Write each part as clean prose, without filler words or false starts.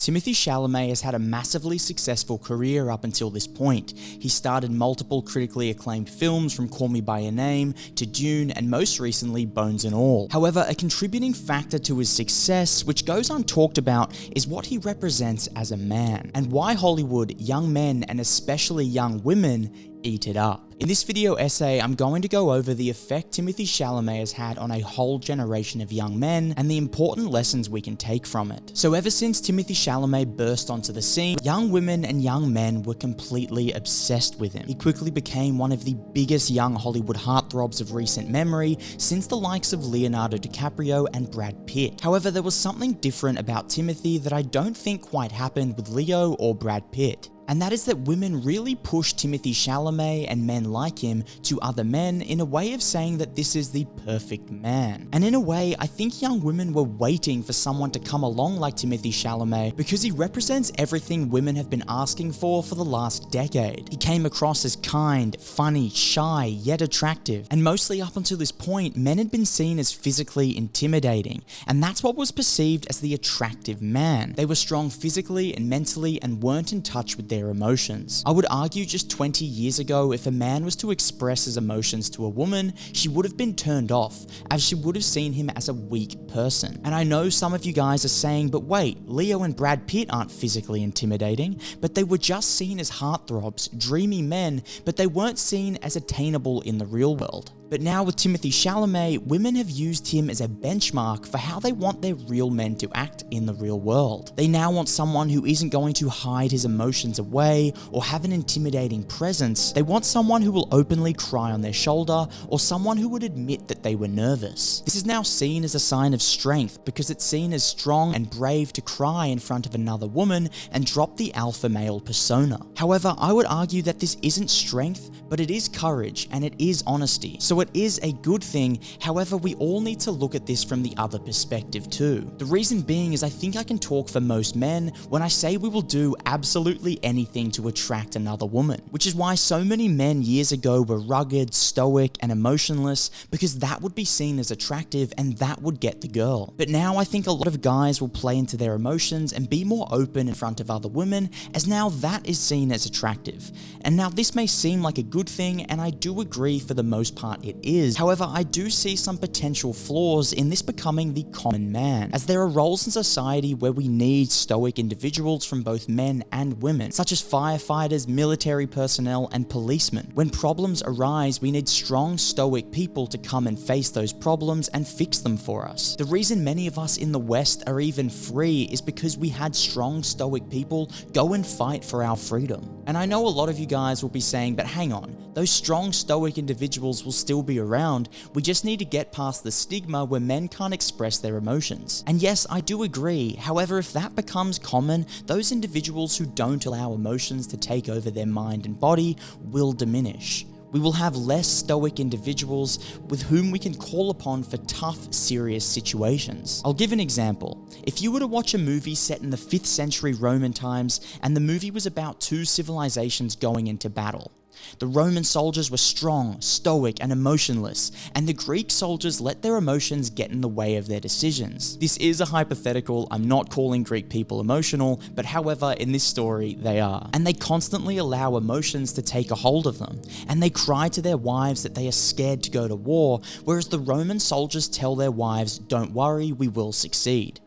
Timothée Chalamet has had a massively successful career up until this point. He starred in multiple critically acclaimed films from Call Me By Your Name to Dune and most recently Bones and All. However, a contributing factor to his success, which goes untalked about, is what he represents as a man, and why Hollywood, young men and especially young women eat it up. In this video essay, I'm going to go over the effect Timothée Chalamet has had on a whole generation of young men and the important lessons we can take from it. So ever since Timothée Chalamet burst onto the scene, young women and young men were completely obsessed with him. He quickly became one of the biggest young Hollywood heartthrobs of recent memory since the likes of Leonardo DiCaprio and Brad Pitt. However, there was something different about Timothée that I don't think quite happened with Leo or Brad Pitt. And that is that women really push Timothée Chalamet and men like him to other men in a way of saying that this is the perfect man. And in a way, I think young women were waiting for someone to come along like Timothée Chalamet because he represents everything women have been asking for the last decade. He came across as kind, funny, shy, yet attractive. And mostly up until this point, men had been seen as physically intimidating. And that's what was perceived as the attractive man. They were strong physically and mentally and weren't in touch with their emotions. I would argue just 20 years ago, if a man was to express his emotions to a woman, she would have been turned off, as she would have seen him as a weak person. And I know some of you guys are saying, but wait, Leo and Brad Pitt aren't physically intimidating, but they were just seen as heartthrobs, dreamy men, but they weren't seen as attainable in the real world. But now with Timothée Chalamet, women have used him as a benchmark for how they want their real men to act in the real world. They now want someone who isn't going to hide his emotions away or have an intimidating presence. They want someone who will openly cry on their shoulder or someone who would admit that they were nervous. This is now seen as a sign of strength because it's seen as strong and brave to cry in front of another woman and drop the alpha male persona. However, I would argue that this isn't strength, but it is courage and it is honesty. So it is a good thing. However, we all need to look at this from the other perspective too. The reason being is I think I can talk for most men when I say we will do absolutely anything to attract another woman, which is why so many men years ago were rugged, stoic, and emotionless because that would be seen as attractive and that would get the girl. But now I think a lot of guys will play into their emotions and be more open in front of other women, as now that is seen as attractive. And now this may seem like a good thing, and I do agree for the most part it is. However, I do see some potential flaws in this becoming the common man, as there are roles in society where we need stoic individuals from both men and women, such as firefighters, military personnel, and policemen. When problems arise, we need strong, stoic people to come and face those problems and fix them for us. The reason many of us in the West are even free is because we had strong, stoic people go and fight for our freedom. And I know a lot of you guys will be saying, but hang on, those strong, stoic individuals will still be around. We just need to get past the stigma where men can't express their emotions. And yes, I do agree. However, if that becomes common, those individuals who don't allow emotions to take over their mind and body will diminish. We will have less stoic individuals with whom we can call upon for tough, serious situations. I'll give an example. If you were to watch a movie set in the 5th century Roman times and the movie was about two civilizations going into battle, the Roman soldiers were strong, stoic, and emotionless, and the Greek soldiers let their emotions get in the way of their decisions. This is a hypothetical. I'm not calling Greek people emotional, but however, in this story, they are. And they constantly allow emotions to take a hold of them, and they cry to their wives that they are scared to go to war, whereas the Roman soldiers tell their wives, "Don't worry, we will succeed."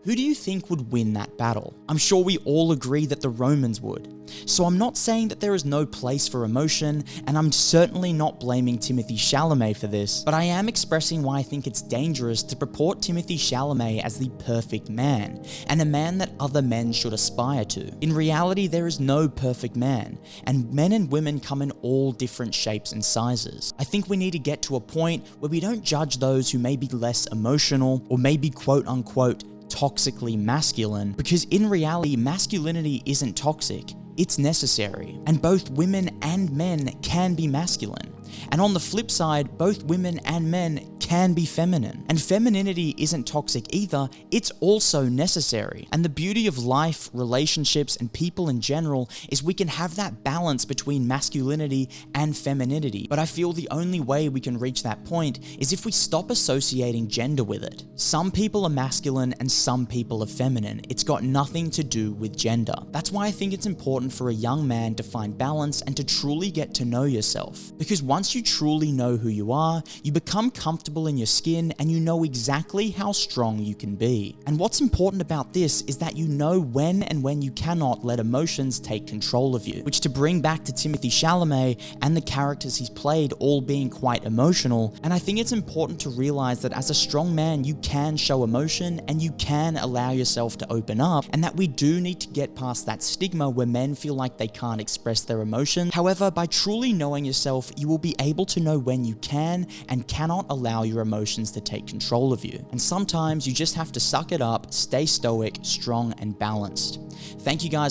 Who do you think would win that battle? I'm sure we all agree that the Romans would. So I'm not saying that there is no place for emotion, and I'm certainly not blaming Timothée Chalamet for this, but I am expressing why I think it's dangerous to purport Timothée Chalamet as the perfect man, and a man that other men should aspire to. In reality, there is no perfect man, and men and women come in all different shapes and sizes. I think we need to get to a point where we don't judge those who may be less emotional, or maybe quote unquote toxically masculine, because in reality, masculinity isn't toxic, it's necessary. And both women and men can be masculine. And on the flip side, both women and men can be feminine. And femininity isn't toxic either, it's also necessary. And the beauty of life, relationships, and people in general is we can have that balance between masculinity and femininity. But I feel the only way we can reach that point is if we stop associating gender with it. Some people are masculine and some people are feminine. It's got nothing to do with gender. That's why I think it's important for a young man to find balance and to truly get to know yourself. Because once you truly know who you are, you become comfortable in your skin and you know exactly how strong you can be. And what's important about this is that you know when and when you cannot let emotions take control of you. Which, to bring back to Timothée Chalamet and the characters he's played all being quite emotional, and I think it's important to realize that as a strong man you can show emotion and you can allow yourself to open up, and that we do need to get past that stigma where men feel like they can't express their emotions. However, by truly knowing yourself, you will be able to know when you can and cannot allow your emotions to take control of you. And sometimes you just have to suck it up, stay stoic, strong, and balanced. Thank you guys